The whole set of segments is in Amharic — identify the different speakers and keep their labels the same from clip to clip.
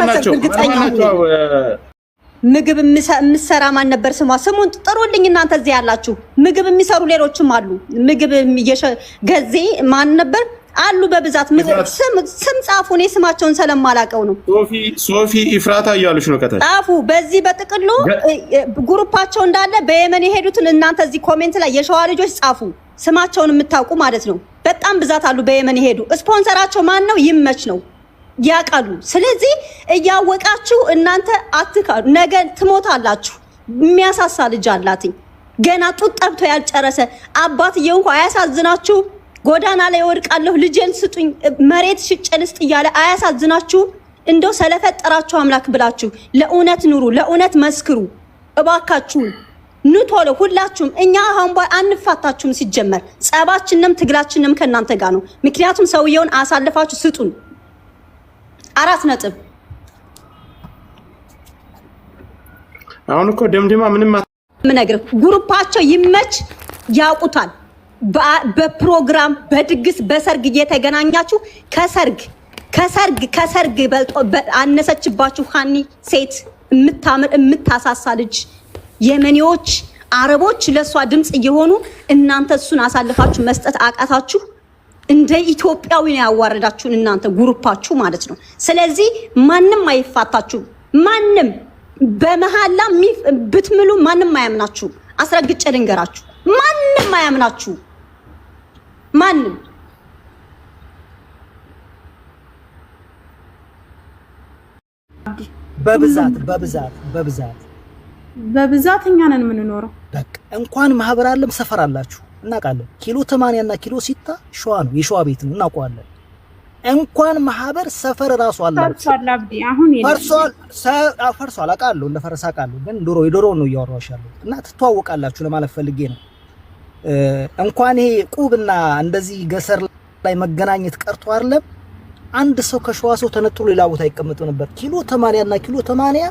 Speaker 1: 100% እርግጠኛ ነኝ። ምግብ የምሰራ ማን ነበር ስሟ? ስሙን ጥሩልኝ እናንተ እዚህ ያላችሁ። ምግብ የሚሰሩ ሌሎችም አሉ። ምግብ ገዜ ማን ነበር አሉ በብዛት ስም ጻፉ። እኔ ስማቸውን ስለማላቀው ነው።
Speaker 2: ሶፊ ኢፍራታ እያሉሽ ነው ከታች
Speaker 1: ጻፉ። በዚህ በጥቅሉ ግሩፓቸው እንዳለ በየመን የሄዱትን እናንተ እዚህ ኮሜንት ላይ የሸዋ ልጆች ጻፉ። ስማቸውን የምታውቁ ማለት ነው። በጣም ብዛት አሉ በየመን የሄዱ። ስፖንሰራቸው ማን ነው? ይመች ነው ያቃሉ። ስለዚህ እያወቃችሁ እናንተ አትካዱ። ነገ ትሞታላችሁ። የሚያሳሳ ልጅ አላትኝ ገና ጡት ጠብቶ ያልጨረሰ አባትየው እንኳን አያሳዝናችሁ? ጎዳና ላይ ወድቃለሁ ልጄን ስጡኝ መሬት ሽጨልስጥ እያለ አያሳዝናችሁ? እንደው ስለፈጠራችሁ አምላክ ብላችሁ ለእውነት ኑሩ፣ ለእውነት መስክሩ እባካችሁ። ኑ ቶሎ ሁላችሁም። እኛ አሁን አንፋታችሁም። ሲጀመር ጸባችንም ትግላችንም ከናንተ ጋር ነው። ምክንያቱም ሰውየውን አሳልፋችሁ ስጡን። 4 ነጥብ።
Speaker 2: አሁን እኮ ደምደማ ምንም
Speaker 1: ምነግር ግሩፓቸው ይመች ያውቁታል። በፕሮግራም በድግስ በሰርግ እየተገናኛችሁ ከሰርግ በልጦ አነሰችባችሁ። ሀኒ ሴት የምታምር የምታሳሳ ልጅ የመኒዎች አረቦች ለሷ ድምጽ እየሆኑ እናንተ እሱን አሳልፋችሁ መስጠት አቃታችሁ። እንደ ኢትዮጵያዊ ነው ያዋረዳችሁን እናንተ ግሩፓችሁ ማለት ነው። ስለዚህ ማንም አይፋታችሁ። ማንም በመሐላ ብትምሉ ማንም አያምናችሁ። አስረግጬ ልንገራችሁ፣ ማንም አያምናችሁ። ማንም
Speaker 3: በብዛት እኛ ነን የምንኖረው።
Speaker 4: በቃ እንኳን ማህበር አለም ሰፈር አላችሁ እናውቃለን። ኪሎ 80 እና ኪሎ ሲታ ሸዋ ነው፣ የሸዋ ቤት ነው እናውቀዋለን። እንኳን ማህበር ሰፈር ራሱ አላችሁ።
Speaker 3: ፈርሷል። አብዲ አሁን
Speaker 4: ፈርሷል አውቃለሁ፣ እንደ ፈረሳ አውቃለሁ። ግን የዶሮ ነው እያወራሁሽ ያለው እና ትተዋወቃላችሁ ለማለት ፈልጌ ነው። እንኳን ይሄ ቁብና እንደዚህ ገሰር ላይ መገናኘት ቀርቶ አይደለም አንድ ሰው ከሸዋ ሰው ተነጥሎ ሌላ ቦታ ይቀመጥ ነበር። ኪሎ 80 እና ኪሎ 80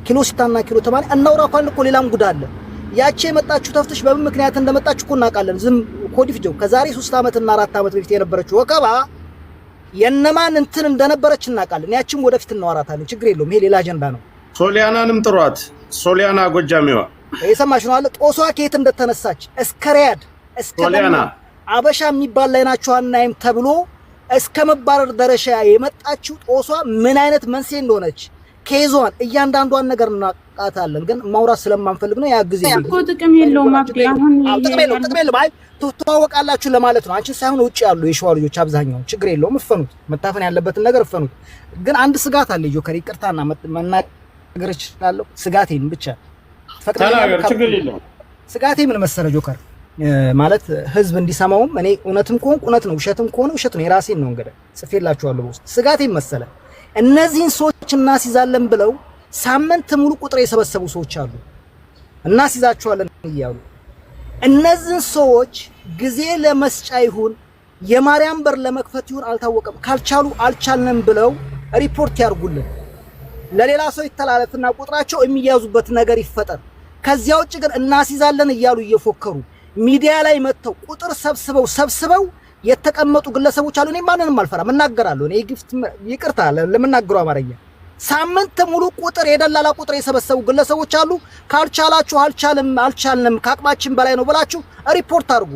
Speaker 4: ኪሎ ሲታና ኪሎ 80 እናውራ እንኳን እኮ ሌላም ጉድ አለ። ያቺ የመጣችሁ ተፍተሽ በምን ምክንያት እንደመጣችሁ እኮ እናውቃለን። ዝም ኮዲፍ ጆ ከዛሬ 3 አመት እና 4 አመት በፊት የነበረችው ወቀባ የነማን እንትን እንደነበረች እናውቃለን። ያቺም ወደፊት እናወራታለን። ችግር የለውም። ይሄ ሌላ አጀንዳ ነው።
Speaker 2: ሶሊያናንም ጥሯት። ሶሊያና ጎጃሜዋ
Speaker 4: የሰማሽ ነው አለ ጦሷ ከየት እንደተነሳች እስከ ሪያድ እስከ አበሻ የሚባል ላይ ናቸው አናይም ተብሎ እስከ መባረር ደረጃ የመጣችው ጦሷ ምን አይነት መንስኤ እንደሆነች ከይዟን እያንዳንዷን ነገር እናቃታለን። ግን ማውራት ስለማንፈልግ ነው። ያ ጊዜ
Speaker 3: እኮ ጥቅም የለውም። አብዲ አሁን
Speaker 4: ጥቅም የለውም። አይ ተዋወቃላችሁ ለማለት ነው። አንቺ ሳይሆን ውጪ ያሉ የሸዋ ልጆች አብዛኛው ችግር የለውም። እፈኑት፣ መታፈን ያለበትን ነገር እፈኑት። ግን አንድ ስጋት አለ። ጆከር ይቅርታና መናገር እችላለሁ። ስጋቴን ብቻ
Speaker 2: ተናገር፣ ችግር የለውም።
Speaker 4: ስጋቴ ምን መሰለ ጆከር ማለት ህዝብ እንዲሰማውም እኔ እውነትም ከሆነ እውነት ነው፣ ውሸትም ከሆነ ውሸት ነው። የራሴን ነው እንግዲህ ጽፌላችኋለሁ በውስጥ። ስጋቴ መሰለ እነዚህን ሰዎች እናስይዛለን ብለው ሳምንት ሙሉ ቁጥር የሰበሰቡ ሰዎች አሉ። እናስይዛቸዋለን እያሉ እነዚህን ሰዎች ጊዜ ለመስጫ ይሁን የማርያም በር ለመክፈት ይሁን አልታወቀም፣ ካልቻሉ አልቻልንም ብለው ሪፖርት ያርጉልን። ለሌላ ሰው ይተላለፍና ቁጥራቸው የሚያዙበት ነገር ይፈጠር። ከዚያ ውጭ ግን እናስይዛለን እያሉ እየፎከሩ ሚዲያ ላይ መጥተው ቁጥር ሰብስበው የተቀመጡ ግለሰቦች አሉ። እኔ ማንንም አልፈራም፣ እናገራለሁ። እኔ ይቅርታ ለምናገረው አማርኛ ሳምንት ሙሉ ቁጥር የደላላ ቁጥር የሰበሰቡ ግለሰቦች አሉ። ካልቻላችሁ አልቻልንም ከአቅማችን በላይ ነው ብላችሁ ሪፖርት አድርጉ።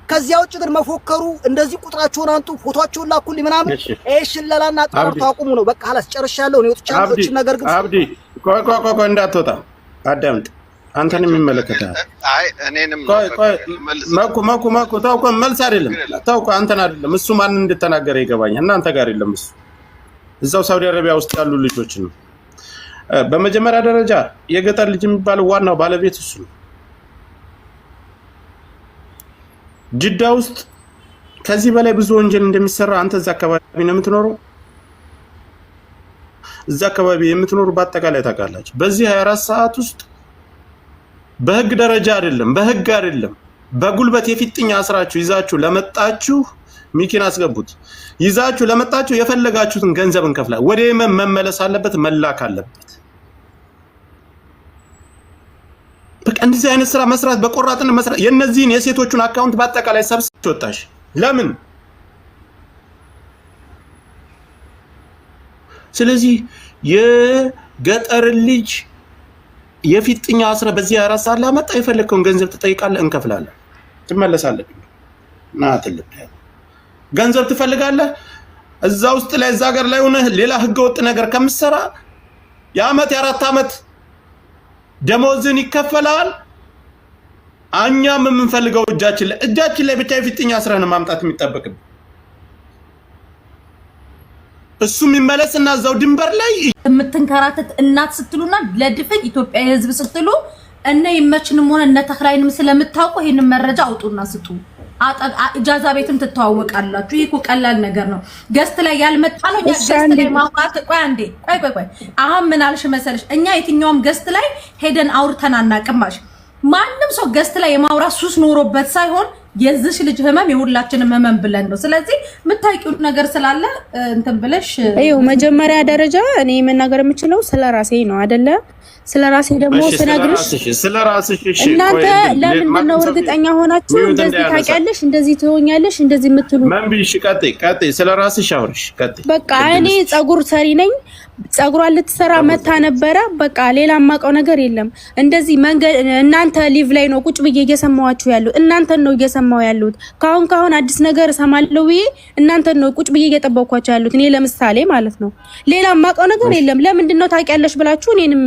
Speaker 4: ከዚያ ውጭ ግን መፎከሩ እንደዚህ ቁጥራቸውን አንጡ ፎቶአቸውን ላኩልኝ ምናምን ሽለላና ጣርቶ አቁሙ ነው። በቃ ሐላስ ጨርሻለሁ። እኔ ወጥቻለሁ። ነገር ግን
Speaker 2: አብዲ ቆይ እንዳትወጣ አዳምጥ። አንተንም ይመለከታል።
Speaker 5: አይ እኔንም
Speaker 2: ማኩ ታውቆ መልስ አይደለም ታውቆ አንተን አይደለም እሱ ማን እንደተናገረ ይገባኛል። እናንተ ጋር የለም እሱ እዛው ሳውዲ አረቢያ ውስጥ ያሉ ልጆች ነው። በመጀመሪያ ደረጃ የገጠር ልጅ የሚባለው ዋናው ባለቤት እሱ ነው። ጅዳ ውስጥ ከዚህ በላይ ብዙ ወንጀል እንደሚሰራ አንተ እዛ አካባቢ ነው የምትኖረው። እዛ አካባቢ የምትኖሩ በአጠቃላይ ታውቃላችሁ። በዚህ 24 ሰዓት ውስጥ በህግ ደረጃ አይደለም በጉልበት የፊጥኛ አስራችሁ ይዛችሁ ለመጣችሁ ሚኪን አስገቡት። ይዛችሁ ለመጣችሁ የፈለጋችሁትን ገንዘብ እንከፍላ። ወደ የመን መመለስ አለበት፣ መላክ አለበት። በቃ እንደዚህ አይነት ስራ መስራት በቆራጥነት መስራት። የነዚህን የሴቶቹን አካውንት በአጠቃላይ ሰብስበሽ ወጣሽ። ለምን? ስለዚህ የገጠር ልጅ የፊጥኛ አስረ በዚህ 4 ሰዓት ላመጣ የፈለከውን ገንዘብ ትጠይቃለህ፣ እንከፍላለን፣ ትመለሳለህ። ናትልብ ገንዘብ ትፈልጋለህ እዛ ውስጥ ላይ እዛ ሀገር ላይ ሆነ ሌላ ህገወጥ ነገር ከምትሰራ የአመት የ4 አመት ደሞዝን ይከፈላል። እኛም የምንፈልገው እጃችን ላይ ብቻ የፊጥኛ አስረን ማምጣት የሚጠበቅብን እሱ የሚመለስና እዛው ድንበር ላይ
Speaker 5: የምትንከራተት እናት ስትሉና ለድፍን ኢትዮጵያ ህዝብ ስትሉ እነ ይመችንም ሆነ እነ ተክላይንም ስለምታውቁ ይሄንን መረጃ አውጡና ስጡ። ኢጃዛ ቤትም ትተዋወቃላችሁ። ይሄ እኮ ቀላል ነገር ነው። ገስት ላይ ያልመጣ ነው። ገስት ላይ ማውራት ቆይ አሁን ምን አልሽ መሰለሽ? እኛ የትኛውም ገስት ላይ ሄደን አውርተን አናቅማሽ። ማንም ሰው ገስት ላይ የማውራት ሱስ ኖሮበት ሳይሆን የዚህ ልጅ ህመም የሁላችንም ህመም ብለን ነው። ስለዚህ የምታውቂው ነገር ስላለ እንትን ብለሽ
Speaker 3: አይው መጀመሪያ ደረጃ እኔ መናገር የምችለው ስለራሴ ነው አይደለ? ስለራሴ ደግሞ ስነግርሽ
Speaker 2: ስለራስሽ
Speaker 3: እናንተ ለምንድን ነው እርግጠኛ ሆናችሁ እንደዚህ ታውቂያለሽ እንደዚህ ትሆኛለሽ እንደዚህ የምትሉ
Speaker 2: መንቢሽ ቀጥይ ስለራስሽ አውርሽ ቀጥይ።
Speaker 3: በቃ እኔ ጸጉር ሰሪ ነኝ። ጸጉሯን ልትሰራ መታ ነበረ። በቃ ሌላ ማቀው ነገር የለም። እንደዚህ መንገድ እናንተ ሊቭ ላይ ነው ቁጭ ብዬ እየሰማዋችሁ ያሉት እናንተን ነው እየሰማው ያሉት። ካሁን አዲስ ነገር እሰማለሁ ብዬ እናንተን ነው ቁጭ ብዬ እየጠበቅኳችሁ ያሉት። እኔ ለምሳሌ ማለት ነው ሌላ ማቀው ነገር የለም። ለምንድን ነው ታውቂያለሽ ብላችሁ እኔንም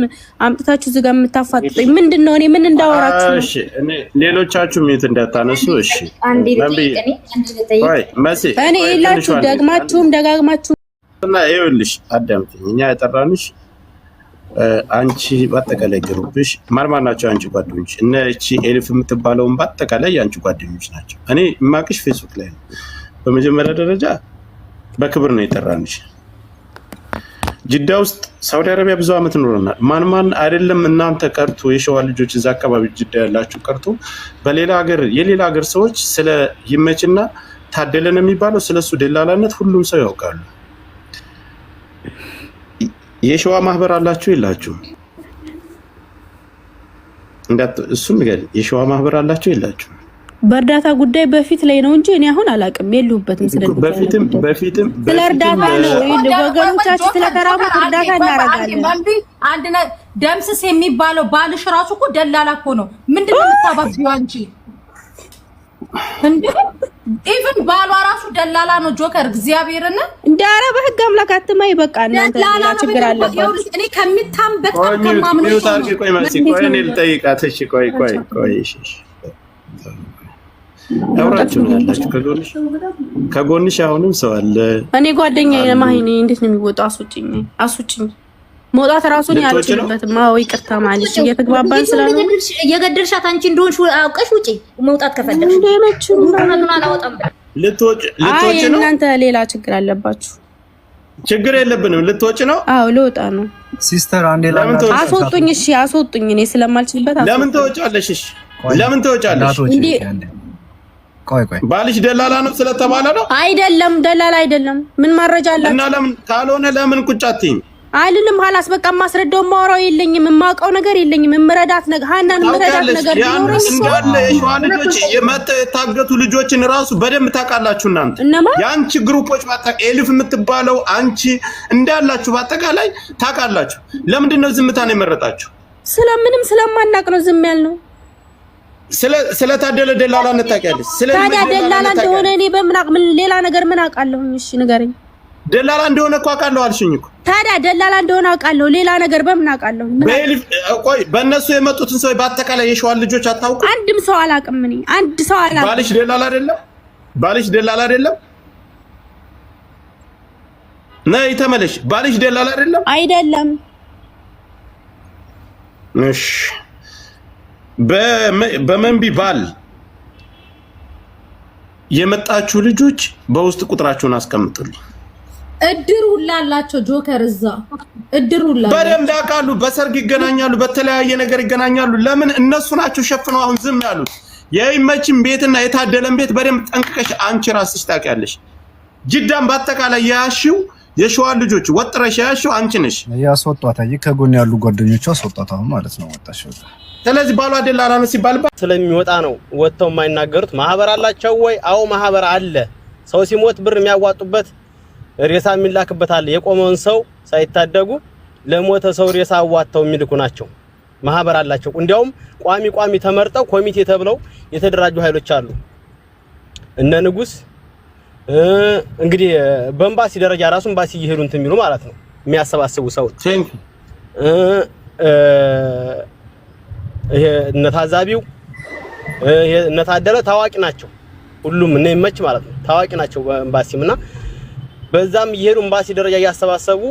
Speaker 3: አምጥታችሁ እዚህ ጋር የምታፋጥጡኝ ምንድነው? እኔ ምን እንዳወራችሁ ነው?
Speaker 2: እሺ እኔ ሌሎቻችሁ ምት እንዳታነሱ። እሺ
Speaker 3: እኔ ይላችሁ ደግማችሁም ደጋግማችሁ
Speaker 2: እና ይኸውልሽ አዳምጪኝ። እኛ ያጠራንሽ አንቺ በአጠቃላይ ግሩፕሽ ማርማር ናቸው። አንቺ ጓደኞች እነ እቺ ኤልፍ የምትባለውን በአጠቃላይ የአንቺ ጓደኞች ናቸው። እኔ የማውቅሽ ፌስቡክ ላይ ነው። በመጀመሪያ ደረጃ በክብር ነው የጠራንሽ። ጅዳ ውስጥ ሳውዲ አረቢያ ብዙ አመት ኖረናል። ማን አይደለም እናንተ ቀርቶ የሸዋ ልጆች እዛ አካባቢ ጅዳ ያላችሁ ቀርቶ በሌላ ሀገር የሌላ ሀገር ሰዎች ስለ ይመችና ታደለን የሚባለው ስለሱ ደላላነት ሁሉም ሰው ያውቃሉ። የሸዋ ማህበር አላችሁ የላችሁ? እሱን ንገሪ። የሸዋ ማህበር አላችሁ የላችሁ?
Speaker 3: በእርዳታ ጉዳይ በፊት ላይ ነው እንጂ እኔ አሁን አላውቅም። የለሁበትም።
Speaker 2: በፊትም
Speaker 3: ስለ እርዳታ ነው ወገኖቻችን ስለተራቡ እርዳታ እናደርጋለን።
Speaker 5: አንድ ደምስስ የሚባለው ባልሽ ራሱ እኮ ደላላ እኮ ነው። ምንድነው የምታባቢው አንቺ? እንዴ ኢቭን ባሏ ራሱ ደላላ ነው። ጆከር እግዚአብሔርን እንደ ኧረ በህግ አምላክ አትማይ። በቃ እናንተ ላ ችግር አለበት። እኔ ከሚታም በጣም ከማምነው
Speaker 2: ቆይ እኔ ልጠይቃት። እሺ ቆይ እሺ አውራችሁ ነው ያላችሁ ከጎንሽ አሁንም ሰው አለ።
Speaker 3: እኔ ጓደኛዬ ማሂኔ እንዴት ነው የሚወጣው? አስወጪኝ መውጣት ራሱን ያልችልበትም። አዎ ይቅርታ ማለት እየተግባባን ስለሆነ
Speaker 5: እየገደልሻት አንቺ እንደሆንሽ አውቀሽ ውጪ። መውጣት ከፈለግሽ
Speaker 2: ልትወጪ ነው።
Speaker 3: እናንተ ሌላ ችግር አለባችሁ።
Speaker 2: ችግር የለብንም። ልትወጪ ነው?
Speaker 3: አዎ ልወጣ ነው።
Speaker 6: ሲስተር አንዴ
Speaker 3: አስወጡኝ። እሺ አስወጡኝ። እኔ ስለማልችልበት
Speaker 2: ለምን ትወጫለሽ? እሺ ለምን ትወጫለሽ? ቆይ ባልሽ ደላላ ነው ስለተባለ ነው?
Speaker 3: አይደለም ደላላ አይደለም። ምን ማረጃ አላችሁ?
Speaker 2: እና ለምን ካልሆነ ለምን ቁጭ አትይም?
Speaker 3: አይልም ሐላስ በቃ ማስረዳው ማወራው የለኝም። የማውቀው ነገር የለኝም። ምረዳት ነገር ሃናን ምረዳት ነገር ቢኖርሽ
Speaker 2: እንዳለ የሸዋ ልጆች የታገቱ ልጆችን ራሱ በደንብ ታውቃላችሁ እናንተ። የአንቺ ግሩፖች ኤልፍ የምትባለው አንቺ እንዳላችሁ በአጠቃላይ ታውቃላችሁ። ለምንድን ነው ዝምታን የመረጣችሁ?
Speaker 3: ስለምንም ስለማናቅ ነው ዝም ያልነው።
Speaker 2: ስለታደለ ደላላነት ታውቂያለሽ?
Speaker 3: ታዲያ ደላላ እንደሆነ እኔ በምናቅ ምን ሌላ ነገር ምን አውቃለሁ? እሺ ንገረኝ።
Speaker 2: ደላላ እንደሆነ እኮ አውቃለሁ አልሽኝ እኮ።
Speaker 3: ታዲያ ደላላ እንደሆነ አውቃለሁ። ሌላ ነገር በምን አውቃለሁ?
Speaker 2: ቆይ በእነሱ የመጡትን ሰው በአጠቃላይ የሸዋን ልጆች አታውቁ?
Speaker 3: አንድም ሰው አላውቅም እኔ አንድ ሰው አላውቅም።
Speaker 2: ባልሽ ደላላ አይደለም? ባልሽ ደላላ አይደለም? ነይ ተመለሽ። ባልሽ ደላላ አይደለም?
Speaker 3: አይደለም።
Speaker 2: እሺ በመንቢ ባል የመጣችሁ ልጆች በውስጥ ቁጥራችሁን አስቀምጡልኝ።
Speaker 5: እድር ሁላ አላቸው። ጆከር እዛ እድር ሁላ
Speaker 2: በደምብ ያውቃሉ። በሰርግ ይገናኛሉ፣ በተለያየ ነገር ይገናኛሉ። ለምን እነሱ ናቸው ሸፍነው አሁን ዝም ያሉት? የይመችን ቤትና የታደለን ቤት በደምብ ጠንቅቀሽ አንቺ ራስሽ ታውቂያለሽ። ጅዳን በአጠቃላይ ያያሽው የሸዋ ልጆች ወጥረሽ ያያሽው አንቺ ነሽ።
Speaker 6: ያስወጣታ ከጎን ያሉ ጓደኞቿ አስወጣታ ማለት ነው ወጣሽ።
Speaker 2: ስለዚህ ባሏ ደላላ ነው ሲባልባ
Speaker 7: ስለሚወጣ ነው ወጥተው የማይናገሩት። ማህበር አላቸው ወይ? አዎ ማህበር አለ። ሰው ሲሞት ብር የሚያዋጡበት ሬሳ የሚላክበት አለ። የቆመውን ሰው ሳይታደጉ ለሞተ ሰው ሬሳ አዋጥተው የሚልኩ ናቸው። ማህበር አላቸው። እንዲያውም ቋሚ ተመርጠው ኮሚቴ ተብለው የተደራጁ ኃይሎች አሉ። እነ ንጉስ እንግዲህ በእምባሲ ደረጃ ራሱ እምባሲ ይሄዱ እንትን የሚሉ ማለት ነው የሚያሰባስቡ ሰዎች ይሄ እነ ታዛቢው ይሄ እነ ታደለ ታዋቂ ናቸው። ሁሉም እነ ይመች ማለት ነው ታዋቂ ናቸው በእምባሲምና በዛም ይሄዱ እምባሲ ደረጃ ያሰባሰቡ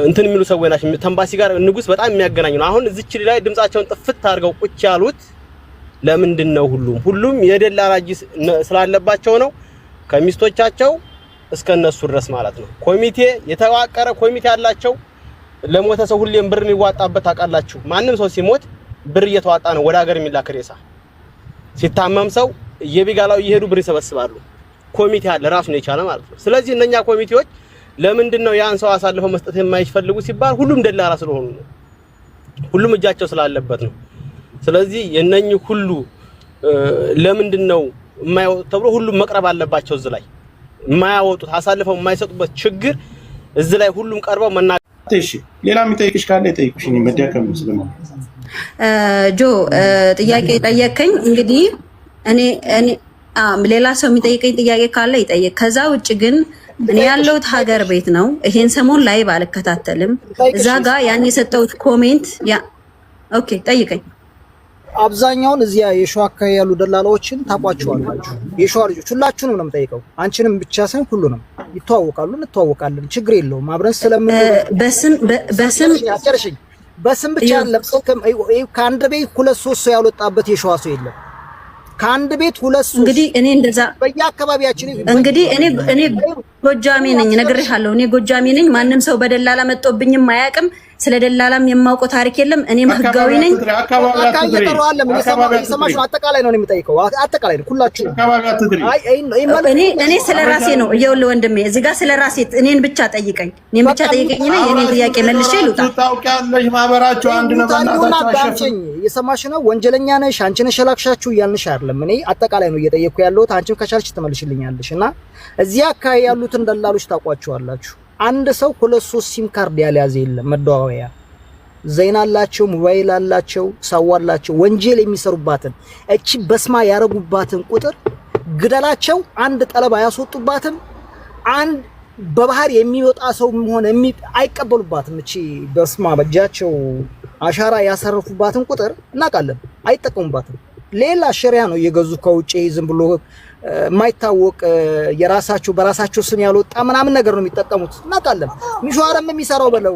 Speaker 7: እንትን የሚሉ ሰዎች ናቸው። ተምባሲ ጋር ንጉስ በጣም የሚያገናኝ ነው። አሁን እዚች ላይ ድምጻቸውን ጥፍት አድርገው ቁጭ ያሉት ለምንድነው? ሁሉም የደላላ እጅ ስላለባቸው ነው። ከሚስቶቻቸው እስከነሱ ድረስ ማለት ነው። ኮሚቴ የተዋቀረ ኮሚቴ አላቸው። ለሞተ ሰው ሁሌም ብር የሚዋጣበት ታውቃላችሁ። ማንም ሰው ሲሞት ብር እየተዋጣ ነው ወደ ሀገር የሚላክ ሬሳ። ሲታመም ሰው የቢጋላው እየሄዱ ብር ይሰበስባሉ። ኮሚቴ አለ ራሱን የቻለ ማለት ነው። ስለዚህ እነኛ ኮሚቴዎች ለምንድነው ያን ሰው አሳልፈው መስጠት የማይፈልጉ ሲባል ሁሉም ደላላ ስለሆኑ ነው። ሁሉም እጃቸው ስላለበት ነው። ስለዚህ የነኚህ ሁሉ ለምንድነው የማይወጡት ተብሎ ሁሉም መቅረብ አለባቸው። እዚህ ላይ የማያወጡት አሳልፈው የማይሰጡበት ችግር እዚህ ላይ ሁሉም ቀርበው መናገር።
Speaker 2: እሺ ሌላ የሚጠይቅሽ ካለ ይጠይቅሽ። እኔ መደከም ስለማለት
Speaker 1: ጆ ጥያቄ ጠየቀኝ። እንግዲህ እኔ ሌላ ሰው የሚጠይቀኝ ጥያቄ ካለ ይጠይቅ። ከዛ ውጭ ግን እኔ ያለሁት ሀገር ቤት ነው። ይሄን ሰሞን ላይ ባልከታተልም እዛ ጋር ያን የሰጠሁት ኮሜንት ኦኬ ጠይቀኝ።
Speaker 4: አብዛኛውን እዚያ የሸዋ አካባቢ ያሉ ደላላዎችን ታቋቸዋላችሁ። የሸዋ ልጆች ሁላችሁንም ነው የምጠይቀው። አንቺንም ብቻ ሳይሆን ሁሉንም ይተዋወቃሉ፣ እንተዋወቃለን። ችግር የለውም። አብረን ስለምን በስም ብቻ ለብሰው ከአንድ ቤት 2-3 ሰው ያልወጣበት የሸዋ ሰው የለም። ከአንድ ቤት 2-3 እንግዲህ እኔ እንደዛ በየአካባቢያችን እንግዲህ እኔ ጎጃሜ ነኝ፣ ነግሬሃለሁ። እኔ ጎጃሜ ነኝ። ማንም ሰው በደላላ መጥቶብኝም አያውቅም። ስለ ደላላም የማውቀው ታሪክ የለም። እኔም ህጋዊ ነኝ። አጠቃላይ ነው የሚጠይቀው። አጠቃላይ ነው ሁላችሁ። እኔ ስለራሴ ነው እየውልህ ወንድሜ፣ እዚህ ጋር ስለራሴ እኔን ብቻ ጠይቀኝ። እኔን ብቻ ጠይቀኝና የኔን ጥያቄ መልሼ ልውጣ።
Speaker 2: ታውቂያለሽ ማህበራችሁ አንድ ነው።
Speaker 4: በእናታችሁ እየሰማሽ ነው። ወንጀለኛ ነሽ አንቺ ነሽ ላክሻችሁ እያልንሽ አይደለም። እኔ አጠቃላይ ነው እየጠየቅኩ ያለሁት። አንቺም ከቻልሽ ትመልሽልኛለሽ። እና እዚህ አካባቢ ያሉትን ደላሎች ታውቋቸዋላችሁ። አንድ ሰው 2-3 ሲም ካርድ ያልያዘ የለም። መደዋወያ ዘይና አላቸው፣ ሞባይል አላቸው፣ ሳዋላቸው ወንጀል የሚሰሩባትን እቺ በስማ ያረጉባትን ቁጥር ግደላቸው አንድ ጠለባ ያስወጡባትን አንድ በባህር የሚወጣ ሰው ሆነ አይቀበሉባትም። እቺ በስማ በእጃቸው አሻራ ያሰረፉባትን ቁጥር እናውቃለን፣ አይጠቀሙባትም። ሌላ ሸሪያ ነው እየገዙ ከውጪ ዝም ብሎ የማይታወቅ የራሳቸው በራሳቸው ስም ያልወጣ ምናምን ነገር ነው የሚጠቀሙት። እናውቃለን። ሚሽዋራም የሚሰራው በለው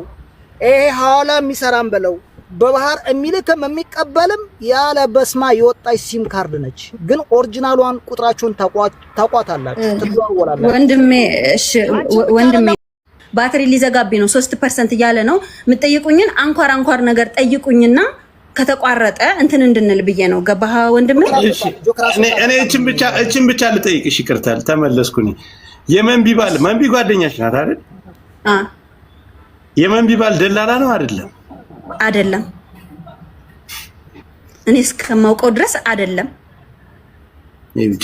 Speaker 4: ሐዋላ የሚሰራም በለው በባህር የሚልክም የሚቀበልም ያለ በስማ የወጣች ሲም ካርድ ነች። ግን ኦሪጂናሏን ቁጥራቸውን ታቋታላችሁ፣ ትደዋወላላችሁ።
Speaker 1: ወንድሜ ባትሪ ሊዘጋብኝ ነው 3% እያለ ነው። የምትጠይቁኝን አንኳር ነገር ጠይቁኝና ከተቋረጠ እንትን እንድንል ብዬ ነው። ገባህ ወንድሜ?
Speaker 2: እኔ እቺን ብቻ ልጠይቅሽ። ይቅርታል ተመለስኩኝ። የመንቢባል ጓደኛሽ ናት አይደል? የመንቢባል ደላላ ነው አይደለም?
Speaker 1: አይደለም። እኔ እስከማውቀው ድረስ አይደለም።
Speaker 2: ይውጪ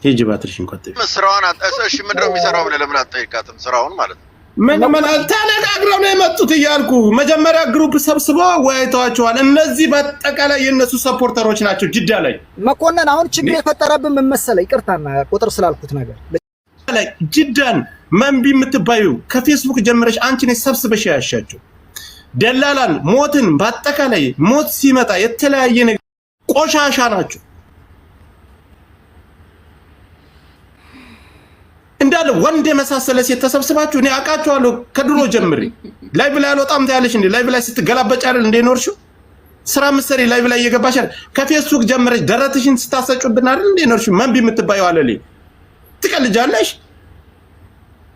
Speaker 2: ሂጂ ባትሪሽን ቆጥቢ።
Speaker 8: ስራውን እሺ፣ ምንድነው የሚሰራው ብለህ ለምን አትጠይቃትም? ስራውን ማለት ነው።
Speaker 2: ምን ተነጋግረው ነው የመጡት እያልኩ መጀመሪያ ግሩፕ ሰብስበው ወያይተዋቸዋል። እነዚህ በአጠቃላይ የነሱ ሰፖርተሮች ናቸው። ጅዳ ላይ
Speaker 4: መኮንን አሁን ችግር የፈጠረብን ምን መሰለህ? ይቅርታና ቁጥር ስላልኩት ነገር
Speaker 2: ላይ ጅዳን መንቢ የምትባዩ ከፌስቡክ ጀምረሽ አንቺ ነሽ ሰብስበሽ ያሻቸው ደላላን ሞትን በአጠቃላይ ሞት ሲመጣ የተለያየ ነገር ቆሻሻ ናቸው እንዳለ ወንድ የመሳሰለ ሴት ተሰብስባችሁ እኔ አውቃቸዋለሁ ከድሮ ጀምሬ። ላይቭ ላይ አልወጣም ታያለሽ እንዴ? ላይቭ ላይ ስትገላበጭ አይደል እንዴ ኖርሽው? ስራ ምሰሪ ላይቭ ላይ እየገባሽ አይደል? ከፌስቡክ ጀምረሽ ደረትሽን ስታሰጩብን አይደል እንዴ ኖርሽው? መንቢ የምትባየው አለሌ ትቀልጃለሽ።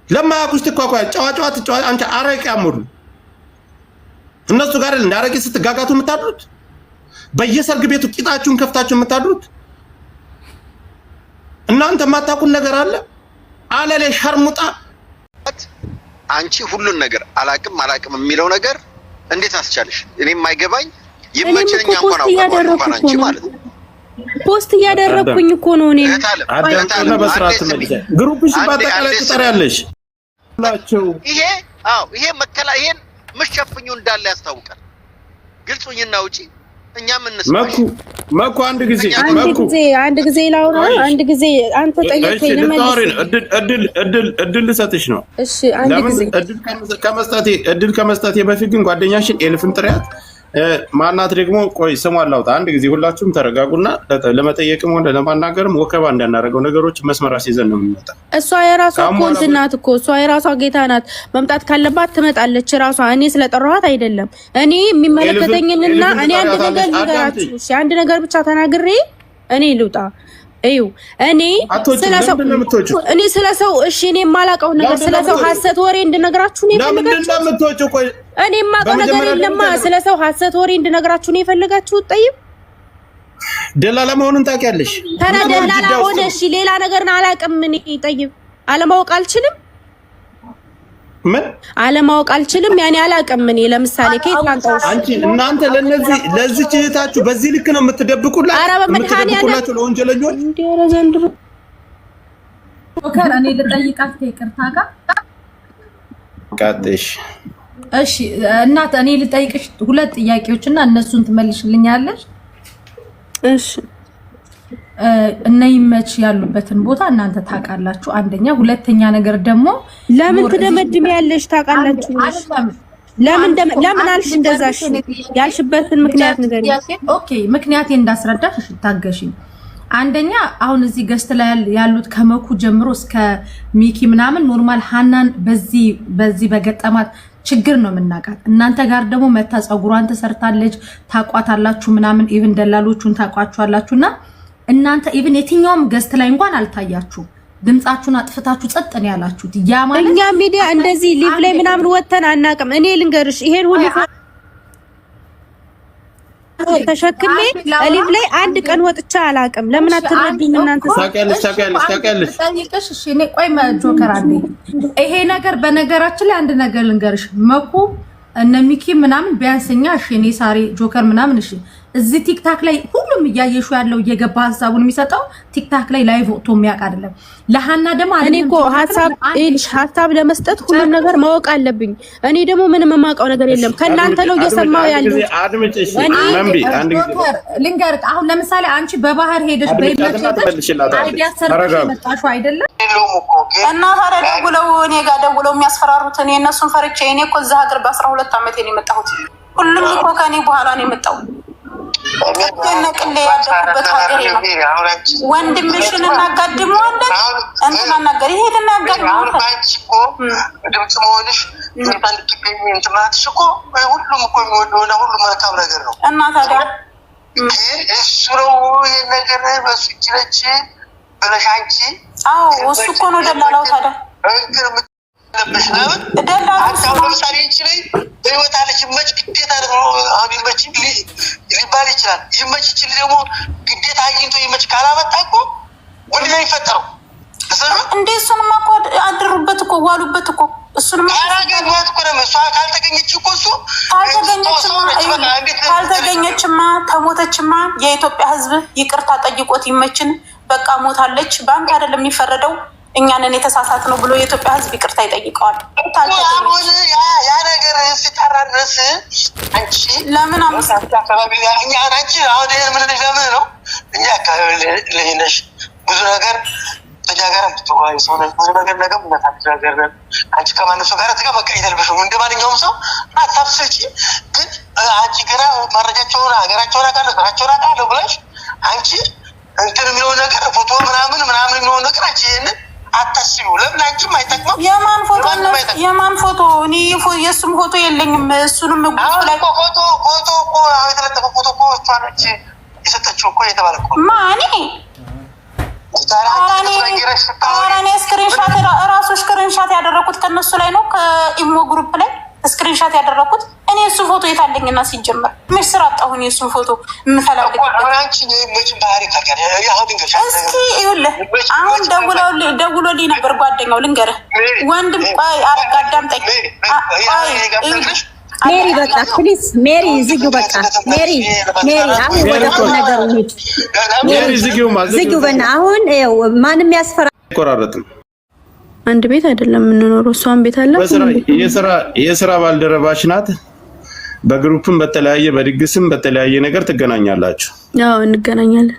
Speaker 2: ለማያውቁሽ ትኳኳያ ጨዋጨዋ ትጨዋ አንቺ አረቂ አሙሩ እነሱ ጋር አይደል እንደ አረቂ ስትጋጋቱ የምታድሩት? በየሰርግ ቤቱ ቂጣችሁን ከፍታችሁ የምታድሩት እናንተ የማታውቁን ነገር አለ። አለሌ ሸርሙጣ
Speaker 8: አንቺ ሁሉን ነገር አላቅም የሚለው ነገር እንዴት አስቻለሽ? እኔ የማይገባኝ ይመቸኛ እንኳን አውቀው አንቺ ማለት ነው።
Speaker 3: ፖስት እያደረኩኝ እኮ ነው እኔ
Speaker 2: አዳምጣና በስርዓት መልሰ ግሩፕሽ ባጠቃላይ ትጠሪያለሽ። ይሄ
Speaker 8: አዎ ይሄ ይሄን ምሽፍኙ እንዳለ ያስታውቃል። ግልጹኝና ውጪ እኛም እንስማሽ
Speaker 2: መኩ አንድ ጊዜ
Speaker 3: ላውራ አንድ ጊዜ አንተ ጠየቀኝ ለምን
Speaker 2: እድል ልሰጥሽ ነው።
Speaker 3: እሺ አንድ ጊዜ
Speaker 2: እድል ከመስጠቴ በፊት ግን ጓደኛሽን ኤልፍን ጥሪያት ማናት ደግሞ ቆይ ስሟን ላውጣ። አንድ ጊዜ ሁላችሁም ተረጋጉና ለመጠየቅም ሆነ ለማናገርም ወከባ እንዳናረገው ነገሮች መስመር አስይዘን ነው የምንመጣ።
Speaker 3: እሷ የራሷ ኮንት ናት እኮ እሷ የራሷ ጌታ ናት። መምጣት ካለባት ትመጣለች ራሷ። እኔ ስለጠራኋት አይደለም። እኔ የሚመለከተኝንና እኔ አንድ ነገር ልንገራችሁ። እሺ አንድ ነገር ብቻ ተናግሬ እኔ ልውጣ። እዩ እኔ ስለሰው እሺ እኔ የማላውቀው ነገር ስለሰው ሐሰት ወሬ እንድነግራችሁ ነው የፈለጋችሁት። እኔ የማውቀው ነገር የለማ ስለሰው ሐሰት ወሬ እንድነግራችሁ ነው የፈለጋችሁት። ጠይብ
Speaker 2: ደላላ መሆኑን ታውቂያለሽ።
Speaker 3: ታዲያ ደላላ ሆነ እሺ ሌላ ነገርን አላውቅም። እኔ ጠይብ አለማወቅ አልችልም።
Speaker 2: ምን
Speaker 3: አለማወቅ አልችልም? ያኔ አላውቅም። እኔ ለምሳሌ ከየት ላንጣው?
Speaker 2: አንቺ እናንተ ለዚህ ችህታችሁ በዚህ ልክ ነው የምትደብቁላችሁ ለወንጀለኞች።
Speaker 3: እንዲያረ ዘንድሮ
Speaker 5: ኦኬ እኔ ልጠይቃት ከይቅርታ ጋር
Speaker 2: ቃጥሽ።
Speaker 5: እሺ እናት እኔ ልጠይቅሽ ሁለት ጥያቄዎችና እነሱን ትመልሽልኛለሽ።
Speaker 3: እሺ
Speaker 5: እነይመች ያሉበትን ቦታ እናንተ ታውቃላችሁ። አንደኛ ሁለተኛ ነገር ደግሞ
Speaker 3: ለምን ትደመድሚያለሽ? ታውቃላችሁ ለምን አልሽ እንደዛሽ? ያልሽበትን ምክንያት ንገሪኝ።
Speaker 5: ኦኬ ምክንያቴ እንዳስረዳሽ ታገሺኝ። አንደኛ አሁን እዚህ ገስት ላይ ያሉት ከመኩ ጀምሮ እስከ ሚኪ ምናምን ኖርማል ሃናን በዚህ በገጠማት ችግር ነው የምናውቃት። እናንተ ጋር ደግሞ መታ ጸጉሯን ተሰርታለች ታቋታላችሁ ምናምን ኢቭን ደላሎቹን ታቋችኋላችሁና እናንተ ኢቭን የትኛውም ገስት ላይ እንኳን አልታያችሁ። ድምጻችሁን አጥፍታችሁ ጸጥ ነው ያላችሁት። ያ ማለት
Speaker 3: እኛ ሚዲያ እንደዚህ ሊቭ ላይ ምናምን ወተን አናውቅም። እኔ ልንገርሽ ይሄን ሁሉ ተሸክሜ ሊቭ ላይ አንድ ቀን ወጥቻ አላውቅም። ለምን አትረዱኝ እናንተ?
Speaker 2: ታውቂያለሽ።
Speaker 5: እሺ እኔ ቆይ ጆከር አንዴ ይሄ ነገር በነገራችን ላይ አንድ ነገር ልንገርሽ መኩ እነ ሚኪ ምናምን ቢያንስኛ እሺ እኔ ሳሪ ጆከር ምናምን እሺ እዚህ ቲክታክ ላይ ሁሉም እያየሹ ያለው እየገባ ሐሳቡን የሚሰጠው ቲክታክ ላይ ላይቭ ወጥቶ የሚያውቅ አይደለም። ለሃና ደግሞ
Speaker 3: እኔ እኮ ሐሳብ ለመስጠት ሁሉም ነገር ማወቅ አለብኝ። እኔ ደግሞ ምንም የማውቀው ነገር የለም። ከእናንተ ነው እየሰማው ያለው።
Speaker 5: ልንገርህ አሁን ለምሳሌ አንቺ በባህር ሄደሽ በይመቸሽ አይዲያ ሰርተሽ መጣሽው አይደለም
Speaker 9: እና ታዲያ እኔ ጋር ደውለው የሚያስፈራሩት እኔ እነሱን ፈርቼ እኔ እኮ እዛ ሀገር በ12 ዓመቴ ነው የመጣሁት። ሁሉም እኮ ከኔ በኋላ ነው የመጣው። ነቅሌ ያደኩበት ሀገሬ ነው። ወንድምሽን እናጋድመዋለን እንትን አናገር ይሄ እናጋድመዋለን።
Speaker 8: ድምጽ መሆንሽ እንትማትሽ እኮ ሁሉም እኮ የሚወደውና ሁሉም መልካም ነገር ነው።
Speaker 9: እና ታዲያ
Speaker 8: እሱ ነው ይሄን ነገር በሱ እጅለች ብለሽ አንቺ
Speaker 9: እሱ እኮ ነው ደላላው። ታዲያ
Speaker 8: ለምሳሌ ይችላል በህይወት አለች መች ግዴታ ነው። አሁን ይመች ሊባል ይችላል። ይመች ይችል ደግሞ ግዴታ አግኝቶ ይመች ካላመጣ እኮ ወንድ ላይ ይፈጠረው
Speaker 9: እንዴ? እሱንማ እኮ አድሩበት እኮ ዋሉበት እኮ እሱንማ
Speaker 8: አራገኛት እኮ ነው። እሷ ካልተገኘች እኮ እሱ
Speaker 9: ካልተገኘችማ ተሞተችማ የኢትዮጵያ ሕዝብ ይቅርታ ጠይቆት ይመችን በቃ ሞታለች። ባንክ አይደለም የሚፈረደው እኛንን የተሳሳት ነው ብሎ የኢትዮጵያ ሕዝብ ይቅርታ ይጠይቀዋል።
Speaker 8: ያ ነገር ሲጣራ ድረስ አንቺ
Speaker 9: ለምን
Speaker 8: አካባቢ እኛ አንቺ አሁን ምን ለምን ነው እኛ አካባቢ ላይ ነሽ ብዙ ነገር ተጃጋራ ተዋይ ሰው ነው ብዙ ነገር ነገር አንቺ ከማንሱ ጋር ተጋ መቀየልብሽ እንደ ማንኛውም ሰው አታፍስጪ። ግን አንቺ ገና መረጃቸውን ሀገራቸውን አቃለው ብለሽ አንቺ እንትን የሚለው ነገር ፎቶ ምናምን የሚለው ነገር አንቺ ይሄንን አታስቢው። ለምን አንቺም አይጠቅምም።
Speaker 9: የማን ፎቶ? እኔ የሱም ፎቶ የለኝም። እሱንም
Speaker 8: ፎቶ የተለጠፈ ፎቶ እኮ እሷ ነች የሰጠችው እኮ የተባለ እኮ
Speaker 9: ማኔ እኔ ስክሪንሻት እራሱ ስክሪንሻት ያደረኩት ከነሱ ላይ ነው። ከኢሞ ግሩፕ ላይ ስክሪንሻት ያደረኩት እኔ እሱ ፎቶ የታለኝና ሲጀመር ምን ስራ አጣሁኝ የሱን ፎቶ የምፈላግበት። እስኪ ይኸውልህ አሁን ደውሎልኝ ነበር ጓደኛው ልንገርህ ወንድም ቆይ አዳምጠኝ
Speaker 1: ሜሪ በቃ ፕሊዝ ሜሪ ዝጊው በቃ ሜሪ አሁን ወደ ነገሩ እንሂድ።
Speaker 2: ሜሪ ዝጊው
Speaker 1: በና አሁን ማንም ያስፈራ
Speaker 2: አይቆራረጥም።
Speaker 3: አንድ ቤት አይደለም የምንኖረው። እሷን ቤት አለ።
Speaker 2: የስራ ባልደረባሽ ናት። በግሩፕም በተለያየ በድግስም በተለያየ ነገር ትገናኛላችሁ?
Speaker 3: አዎ እንገናኛለን።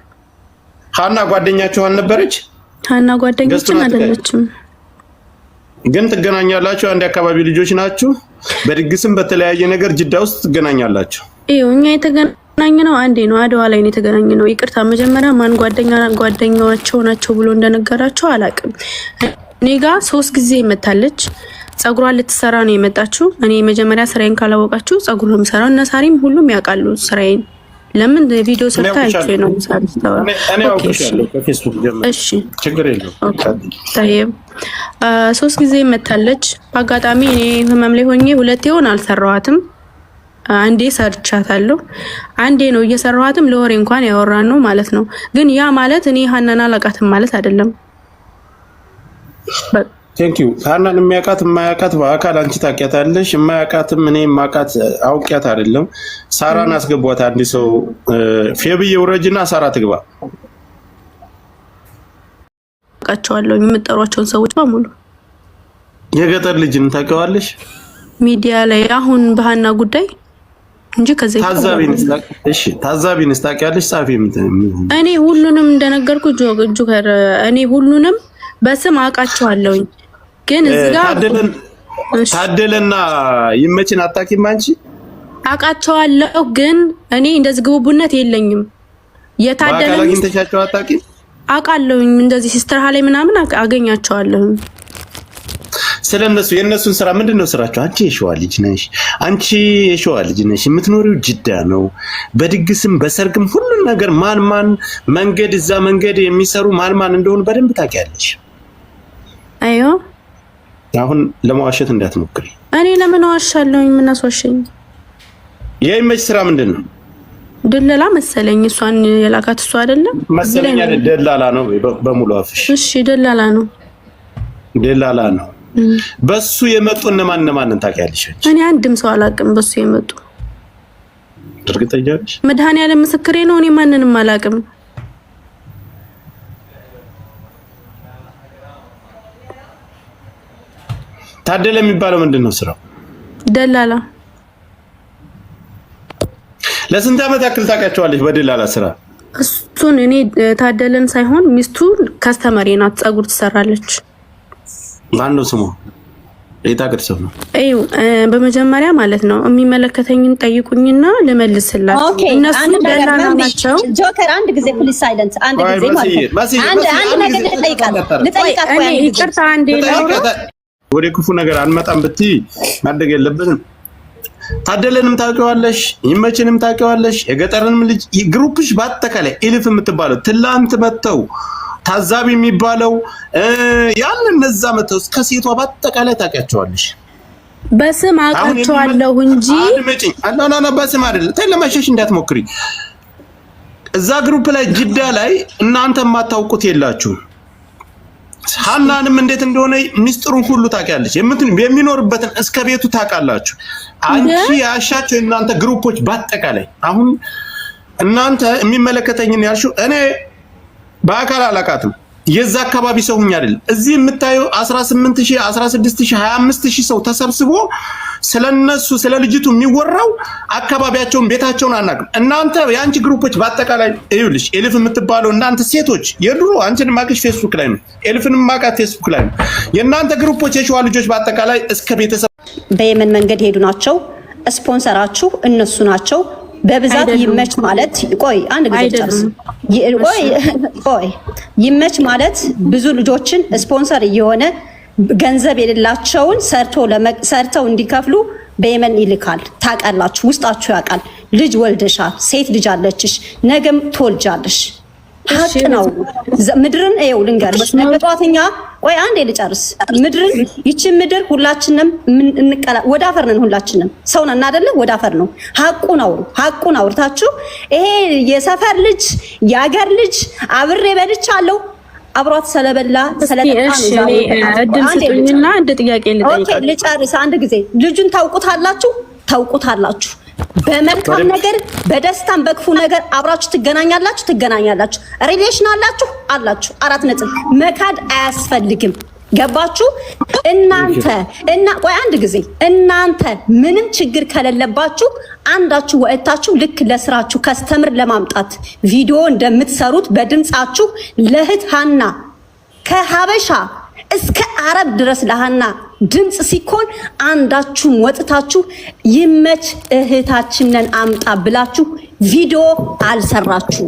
Speaker 2: ሀና ጓደኛችሁ አልነበረች?
Speaker 3: ሀና ጓደኛችን አይደለችም፣
Speaker 2: ግን ትገናኛላችሁ። አንድ አካባቢ ልጆች ናችሁ። በድግስም በተለያየ ነገር ጅዳ ውስጥ ትገናኛላችሁ?
Speaker 3: ይኸው እኛ የተገናኘነው አንዴ ነው፣ አድዋ ላይ ነው የተገናኘነው። ይቅርታ መጀመሪያ ማን ጓደኛቸው ናቸው ብሎ እንደነገራቸው አላውቅም። እኔ ጋር 3 ጊዜ መታለች። ጸጉሯን ልትሰራ ነው የመጣችው። እኔ መጀመሪያ ስራዬን ካላወቃችሁ ጸጉር ነው የምሰራው። እነ ሳሪም ሁሉም ያውቃሉ ስራዬን። ለምን ቪዲዮ ሰርታ አይቼ ነው የምሰራው።
Speaker 2: እኔ አውቅሻለሁ ከፌስቡክ ጀምሮ።
Speaker 3: እሺ
Speaker 2: ችግር የለውም።
Speaker 3: ታየም 3 ጊዜ መታለች። በአጋጣሚ እኔ ህመም ላይ ሆኜ 2 ይሆን አልሰራኋትም። አንዴ ሰርቻታለሁ። አንዴ ነው እየሰራኋትም ለወሬ እንኳን ያወራን ነው ማለት ነው። ግን ያ ማለት እኔ ሀናን አላውቃትም ማለት አይደለም።
Speaker 2: ቴንክ ዩ። ሀናን የሚያውቃት የማያውቃት በአካል አንቺ ታውቂያታለሽ። የማያውቃትም እኔ የማውቃት አውቂያት አይደለም። ሳራን አስገቧት። አንድ ሰው ፌብዬ ውረጅና ሳራ ትግባ።
Speaker 3: አውቃቸዋለሁ የምጠሯቸውን ሰዎች በሙሉ።
Speaker 2: የገጠር ልጅን ታውቂዋለሽ?
Speaker 3: ሚዲያ ላይ አሁን በሀና ጉዳይ እንጂ ከዚህ
Speaker 2: ታዛቢንስ ታውቂያለሽ? ጻፊ
Speaker 3: እኔ ሁሉንም እንደነገርኩ ጆከር እኔ ሁሉንም በስም አውቃቸዋለሁኝ። ግን እዚህ ጋር
Speaker 2: ታደለና ይመችን አታውቂም አንቺ?
Speaker 3: አውቃቸዋለሁ ግን እኔ እንደዚህ ግቡቡነት የለኝም። የታደለ
Speaker 2: አግኝተሻቸው አታውቂም?
Speaker 3: አውቃለሁኝ እንደዚህ ሲስተር ሀላይ ምናምን አገኛቸዋለሁ።
Speaker 2: ስለነሱ የነሱን ስራ ምንድነው ስራቸው? አንቺ የሸዋ ልጅ ነሽ፣ አንቺ የሸዋ ልጅ ነሽ፣ የምትኖሪው ጅዳ ነው። በድግስም በሰርግም ሁሉን ነገር ማን መንገድ እዛ መንገድ የሚሰሩ ማን እንደሆኑ በደንብ ታውቂያለሽ።
Speaker 3: አዮ
Speaker 2: አሁን ለማዋሸት እንዳትሞክሪ።
Speaker 3: እኔ ለምን ዋሻለሁኝ? ምን አስዋሸኝ?
Speaker 2: የይመች ስራ ምንድነው?
Speaker 3: ደላላ መሰለኝ። እሷን የላካት እሷ አይደለም
Speaker 2: መሰለኝ። ደላላ ነው በሙሉ አፍሽ።
Speaker 3: እሺ ደላላ ነው።
Speaker 2: በሱ የመጡ እነማንን ታውቂያለሽ?
Speaker 3: እኔ አንድም ሰው አላውቅም በሱ የመጡ።
Speaker 2: እርግጠኛ ነሽ?
Speaker 3: መድኃኒዓለም ምስክሬ ነው። እኔ ማንንም አላውቅም።
Speaker 2: ታደለ የሚባለው ምንድነው ስራው?
Speaker 3: ደላላ።
Speaker 2: ለስንት ዓመት ያክል ታውቂያቸዋለሽ በደላላ ስራ?
Speaker 3: እሱን እኔ ታደለን ሳይሆን ሚስቱ ከስተመሬ ናት፣ ጸጉር ትሰራለች።
Speaker 2: ማነው ስሙ? የታገድ ሰው ነው።
Speaker 3: በመጀመሪያ ማለት ነው የሚመለከተኝን ጠይቁኝና ልመልስላችሁ። እነሱ ደላላ ናቸው።
Speaker 1: ጆከር አንድ ጊዜ ፕሊዝ ሳይለንት። አንድ ጊዜ አንድ ነገር ልጠይቃት።
Speaker 3: ይቅርታ አንዴ ነው።
Speaker 2: ወደ ክፉ ነገር አንመጣም ብትይ ማደግ የለብንም። ታደለንም ታውቂዋለሽ፣ ይመችንም ታውቂዋለሽ፣ የገጠርንም ልጅ ግሩፕሽ በአጠቃላይ ኤልፍ የምትባለው ትላንት መተው ታዛቢ የሚባለው ያን እነዛ መተው እስከ ሴቷ በአጠቃላይ ታውቂያቸዋለሽ።
Speaker 3: በስም አውቃቸዋለሁ እንጂ
Speaker 2: አድመጪኝ። አናና በስም አይደለም። ተለማሸሽ እንዳትሞክሪ። እዛ ግሩፕ ላይ ጅዳ ላይ እናንተ የማታውቁት የላችሁ። ሀናንም እንዴት እንደሆነ ሚስጥሩን ሁሉ ታውቂያለሽ። የሚኖርበትን እስከ ቤቱ ታውቃላችሁ። አንቺ ያሻቸው እናንተ ግሩፖች በአጠቃላይ አሁን እናንተ የሚመለከተኝን ያልሽው እኔ በአካል አላውቃትም። የዛ አካባቢ ሰው ሁኝ አይደል። እዚህ የምታዩ 18000 16000 25000 ሰው ተሰብስቦ ስለነሱ ስለ ልጅቱ የሚወራው አካባቢያቸውን ቤታቸውን አናውቅም። እናንተ ያንቺ ግሩፖች በአጠቃላይ ይኸውልሽ፣ ኤልፍ የምትባለው እናንተ ሴቶች የድሮ አንቺን ማቅሽ ፌስቡክ ላይ ነው፣ ኤልፍንም ማቃት ፌስቡክ ላይ ነው። የእናንተ ግሩፖች የሸዋ ልጆች በአጠቃላይ እስከ ቤተሰብ
Speaker 1: በየመን መንገድ ሄዱ ናቸው። ስፖንሰራችሁ እነሱ ናቸው በብዛት። ይመች ማለት ቆይ አንድ ጊዜ ጨርስ። ቆይ ይመች ማለት ብዙ ልጆችን ስፖንሰር እየሆነ ገንዘብ የሌላቸውን ሰርተው እንዲከፍሉ በየመን ይልካል። ታውቃላችሁ፣ ውስጣችሁ ያውቃል። ልጅ ወልደሻል፣ ሴት ልጅ አለችሽ፣ ነገም ትወልጃለሽ። ሀቅ ነው። ምድርን ይኸው ልንገርሽ፣ ነገ ጠዋተኛ ቆይ አንዴ ልጨርስ። ምድርን ይችን ምድር ሁላችንም ወደ አፈር ነን። ሁላችንም ሰው ነን አይደለ? ወደ አፈር ነው። ሀቁን አውርታችሁ ይሄ የሰፈር ልጅ የአገር ልጅ አብሬ በልቻለሁ አብሯት ስለበላ ስለጠጣ ነው።
Speaker 3: አንድ ጥያቄ
Speaker 1: ልጨርስ። አንድ ጊዜ ልጁን ታውቁታላችሁ። በመልካም ነገር በደስታም በክፉ ነገር አብራችሁ ትገናኛላችሁ። ሪሌሽን አላችሁ። 4 ነጥብ። መካድ አያስፈልግም። ገባችሁ? ቆይ አንድ ጊዜ እናንተ ምንም ችግር ከሌለባችሁ አንዳችሁ ወጥታችሁ ልክ ለስራችሁ ከስተምር ለማምጣት ቪዲዮ እንደምትሰሩት በድምጻችሁ ለእህት ሀና ከሀበሻ እስከ አረብ ድረስ ለሃና ድምጽ ሲኮን አንዳችሁ ወጥታችሁ ይመች እህታችንን አምጣ ብላችሁ ቪዲዮ አልሰራችሁ።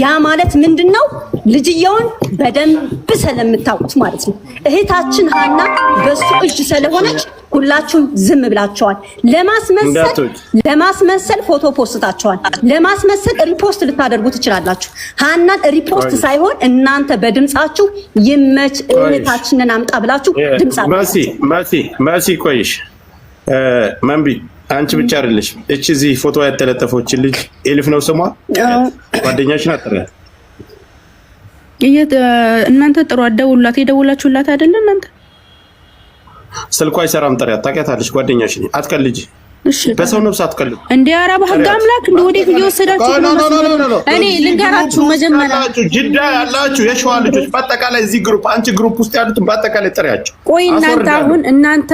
Speaker 1: ያ ማለት ምንድነው? ልጅየውን በደንብ ስለምታውቁት ማለት ነው። እህታችን ሃና በሱ እጅ ስለሆነች ሁላችሁም ዝም ብላችኋል። ለማስመሰል ፎቶ ፖስታችኋል። ለማስመሰል ሪፖስት ልታደርጉ ትችላላችሁ። ሃናን ሪፖስት ሳይሆን እናንተ በድምጻችሁ ይመች እህታችንን አምጣ ብላችሁ ድምጻችሁ
Speaker 2: መሲ ቆይሽ መንቢ አንቺ ብቻ አይደለሽ። እቺ እዚህ ፎቶ ያተለጠፈች ልጅ ኤልፍ ነው ስሟ። ጓደኛሽን አጥራት
Speaker 3: እናንተ ጥሩ አደውላት የደውላችሁላት አይደል? እናንተ
Speaker 2: ስልኳ አይሰራም። ጥሪያት ታውቂያታለሽ። ጓደኛሽን አትቀልጂ። እሺ በሰው ነፍስ አትቀልጂ
Speaker 3: እንዴ! ኧረ በህግ አምላክ እንዴ! ወዴት እየወሰዳችሁ ነው? እኔ ልንገራችሁ መጀመሪያ
Speaker 2: ጅዳ ያላችሁ የሸዋ ልጆች በአጠቃላይ እዚህ ግሩፕ አንቺ ግሩፕ ውስጥ ያሉትን በአጠቃላይ ጥሪያቸው።
Speaker 3: ቆይ እናንተ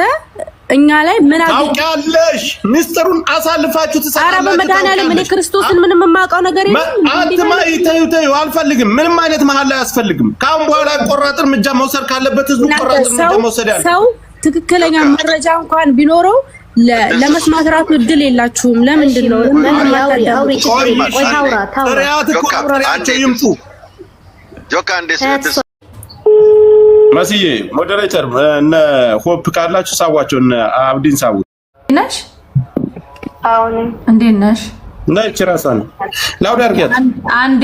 Speaker 3: እኛ ላይ ምን
Speaker 2: ታውቂያለሽ? ሚስጥሩን አሳልፋችሁ ትሰጣላችሁ።
Speaker 3: ኧረ በመድኃኒዓለም እኔ ክርስቶስን ምንም የማውቀው ነገር የለም።
Speaker 2: አትማይ ተይው አልፈልግም። ምንም አይነት መሀል ላይ አያስፈልግም። ካሁን በኋላ ቆራጥ እርምጃ መውሰድ ካለበት ህዝቡ ቆራጥ እርምጃ መውሰድ ያለ
Speaker 3: ሰው ትክክለኛ መረጃ እንኳን ቢኖረው ለመስማት ራሱ እድል የላችሁም። ለምንድን ነው
Speaker 10: ጆካ እንዴት
Speaker 2: መስዬ ሞዴሬተር እነ ሆፕ ካላችሁ ሳዋቸው እነ አብዲን ሳው
Speaker 5: ነሽ? አሁን እንዴት ነሽ?
Speaker 2: ነች ራሳ ነው ላውድ አድርጊያት።
Speaker 5: አንዴ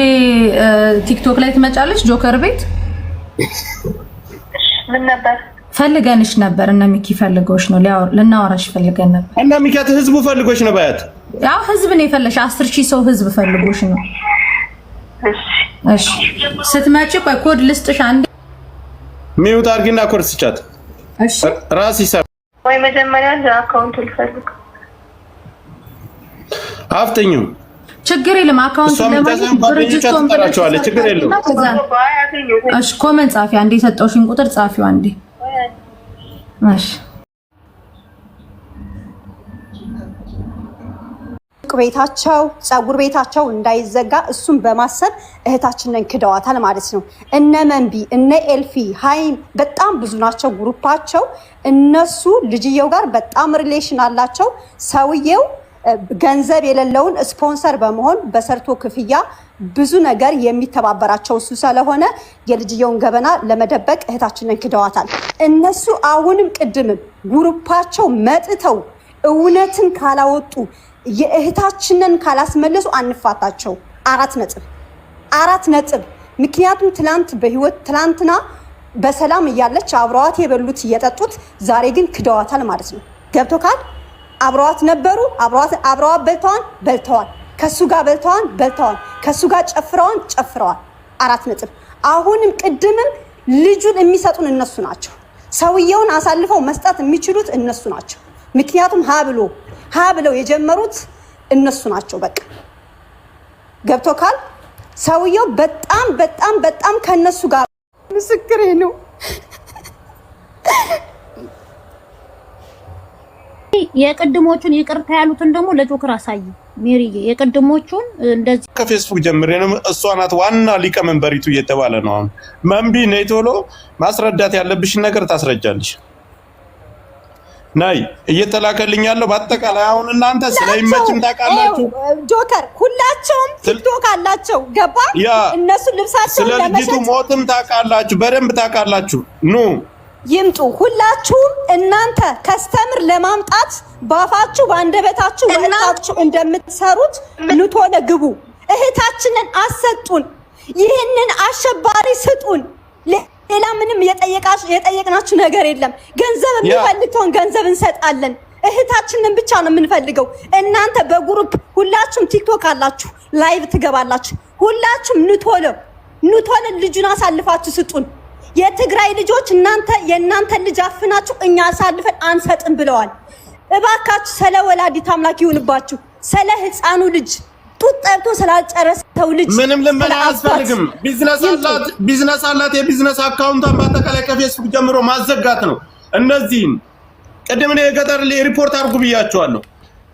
Speaker 5: ቲክቶክ ላይ ትመጫለሽ ጆከር ቤት
Speaker 9: ምን ነበር
Speaker 5: ፈልገንሽ ነበር። እነ ሚኪ ፈልገውሽ ነው ልናወራሽ ፈልገን ነበር።
Speaker 2: እና ሚኪያት ህዝቡ ፈልጎሽ ነው ባያት።
Speaker 5: ያው ህዝብ ነው የፈለሽ 10,000 ሰው ህዝብ ፈልጎሽ ነው። እሺ ስትመጪ ቆይ ኮድ ልስጥሽ አንዴ
Speaker 2: ሚውት አድርጊና ኮድ ስጫት።
Speaker 5: እሺ
Speaker 2: ራስ ይሰራ
Speaker 9: ወይ መጀመሪያ አካውንት ልፈልግ
Speaker 2: አፍተኙ
Speaker 5: ችግር የለም። አካውንት ለማግኘት ድርጅቱን ተጠራቸዋለች። ችግር የለም። እሺ ኮሜንት ጻፊ አንዴ የሰጠውሽን ቁጥር ጻፊው አንዴ። እሺ
Speaker 1: ቤታቸው ጸጉር ቤታቸው እንዳይዘጋ እሱን በማሰብ እህታችንን ክደዋታል ማለት ነው። እነ መንቢ እነ ኤልፊ ሃይም በጣም ብዙ ናቸው ግሩፓቸው። እነሱ ልጅየው ጋር በጣም ሪሌሽን አላቸው። ሰውየው ገንዘብ የሌለውን ስፖንሰር በመሆን በሰርቶ ክፍያ ብዙ ነገር የሚተባበራቸው እሱ ስለሆነ የልጅየውን ገበና ለመደበቅ እህታችንን ክደዋታል። እነሱ አሁንም ቅድምም ግሩፓቸው መጥተው እውነትን ካላወጡ የእህታችንን ካላስመለሱ አንፋታቸው። 4 ነጥብ። ምክንያቱም ትላንትና በሰላም እያለች አብረዋት የበሉት እየጠጡት ዛሬ ግን ክደዋታል ማለት ነው። ገብቶካል? አብረዋት ነበሩ። አብረዋት በልተዋል። ከሱ ጋር በልተዋል። ከሱ ጋር ጨፍረዋል። 4 ነጥብ። አሁንም ቅድምም ልጁን የሚሰጡን እነሱ ናቸው። ሰውየውን አሳልፈው መስጠት የሚችሉት እነሱ ናቸው። ምክንያቱም ሀ ብለው የጀመሩት እነሱ ናቸው። በቃ ገብቶካል? ሰውየው በጣም ከነሱ ጋር ምስክሬ ነው።
Speaker 11: የቅድሞቹን ይቅርታ ያሉትን ደግሞ ለጆከር አሳይ ሜሪዬ። የቅድሞቹን እንደዚህ
Speaker 2: ከፌስቡክ ጀምሬ ነው። እሷ ናት ዋና ሊቀመንበሪቱ እየተባለ ነው። አሁን መንቢ ነይ ቶሎ ማስረዳት ያለብሽን ነገር ታስረጃለሽ። ናይ እየተላከልኝ ያለው በአጠቃላይ አሁን እናንተ ስለይመችም ታውቃላችሁ።
Speaker 1: ጆከር ሁላቸውም ቲክቶክ አላቸው። ገባ? እነሱ ልብሳቸውን ለመሸጥ
Speaker 2: ስለልጅቱ ሞትም ታውቃላችሁ፣ በደንብ ታውቃላችሁ። ኑ
Speaker 1: ይምጡ ሁላችሁም። እናንተ ከስተምር ለማምጣት ባፋችሁ ባንደበታችሁ ወጣችሁ እንደምትሰሩት ንቶለ ግቡ። እህታችንን አሰጡን። ይህንን አሸባሪ ስጡን። ሌላ ምንም የጠየቅናችሁ ነገር የለም። ገንዘብ የሚፈልገውን ገንዘብ እንሰጣለን። እህታችንን ብቻ ነው የምንፈልገው። እናንተ በግሩፕ ሁላችሁም ቲክቶክ አላችሁ፣ ላይቭ ትገባላችሁ። ሁላችሁም ንቶለ ልጁን አሳልፋችሁ ስጡን። የትግራይ ልጆች የእናንተ ልጅ አፍናችሁ እኛ አሳልፈን አንሰጥም ብለዋል። እባካችሁ ስለ ወላዲት አምላክ ይሁንባችሁ። ስለ ህፃኑ ልጅ ጡት ጠብቶ ስላልጨረሰው ልጅ
Speaker 2: ምንም ልመና አያስፈልግም። ቢዝነስ አላት። የቢዝነስ አካውንቷን በአጠቃላይ ከፌስቡክ ጀምሮ ማዘጋት ነው። እነዚህን ቅድም ነው የገጠር ሪፖርት አድርጉ ብያቸዋለሁ።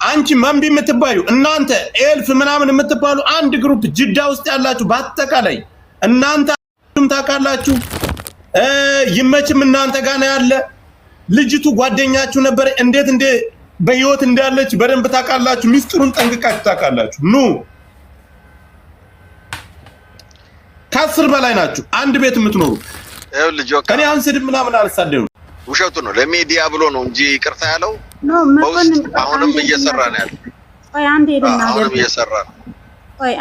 Speaker 2: አንቺ መንቢ የምትባዩ እናንተ ኤልፍ ምናምን የምትባሉ አንድ ግሩፕ ጅዳ ውስጥ ያላችሁ በአጠቃላይ እናንተ ታውቃላችሁ። ይመችም እናንተ ጋር ነው ያለ። ልጅቱ ጓደኛችሁ ነበር። እንዴት በህይወት እንዳለች በደንብ ታውቃላችሁ። ሚስጥሩን ጠንቅቃችሁ ታውቃላችሁ። ኑ ከ10 በላይ ናችሁ አንድ ቤት የምትኖሩ። እኔ አሁን ስድብ ምናምን አልሳደብም።
Speaker 10: ውሸቱ ነው። ለሚዲያ ብሎ ነው እንጂ ይቅርታ ያለው አሁንም እየሰራ ነው ያለው። አሁንም እየሰራ ነው።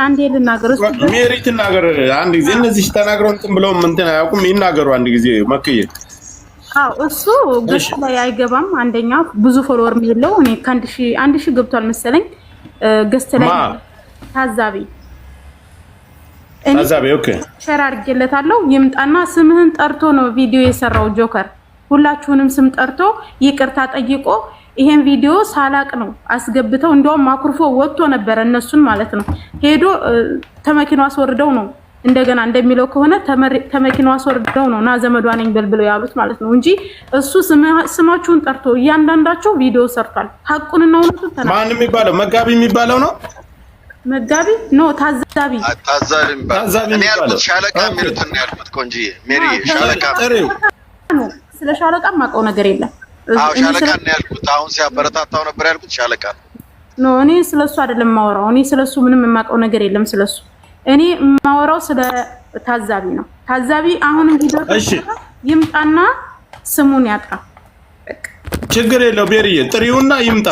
Speaker 3: አንዴ ልናገር
Speaker 2: ሜሪ ትናገር አንድ ጊዜ። እነዚህ ተናግረው እንትን ብለው እንትን አያውቁም። ይናገሩ አንድ ጊዜ መክዬ።
Speaker 3: እሱ ገሽ ላይ አይገባም። አንደኛ ብዙ ፎሎወር የሚለው እኔ ከአንድ ሺህ ገብቷል መሰለኝ። ገስት ላይ ታዛቢ ኦኬ ሸር አድርጌለታለሁ። ይምጣና ስምህን ጠርቶ ነው ቪዲዮ የሰራው ጆከር። ሁላችሁንም ስም ጠርቶ ይቅርታ ጠይቆ ይሄን ቪዲዮ ሳላቅ ነው አስገብተው እንደውም ማክሮፎ ወጥቶ ነበር እነሱን ማለት ነው። ሄዶ ተመኪናው አስወርደው ነው እንደገና እንደሚለው ከሆነ ተመኪናው አስወርደው ነው ና ዘመዷ ነኝ ብለው ያሉት ማለት ነው እንጂ እሱ ስማችሁን ጠርቶ እያንዳንዳቸው ቪዲዮ ሰርቷል። ሐቁንና እውነቱን ተናግሯል።
Speaker 2: ማን የሚባለው መጋቢ የሚባለው ነው?
Speaker 3: መጋቢ ነው ታዛቢ
Speaker 10: እኔ ያልኩት ሻለቃ የሚሉት ነው ያልኩት። ቆንጂ ሜሪ ሻለቃ
Speaker 3: ነው። ስለ ሻለቃ ማውቀው ነገር የለም።
Speaker 10: ሻለቃ ነው ያልኩት። አሁን ሲያበረታታው ነበር ያልኩት ሻለቃ
Speaker 3: ነው። እኔ ስለሱ አይደለም ማወራው። እኔ ስለሱ ምንም የማውቀው ነገር የለም ስለሱ። እኔ ማወራው ስለ ታዛቢ ነው። ታዛቢ አሁን ቪዲዮ ይምጣና ስሙን ያጥራ።
Speaker 2: ችግር የለው ቤሪዬ ጥሪውና ይምጣ።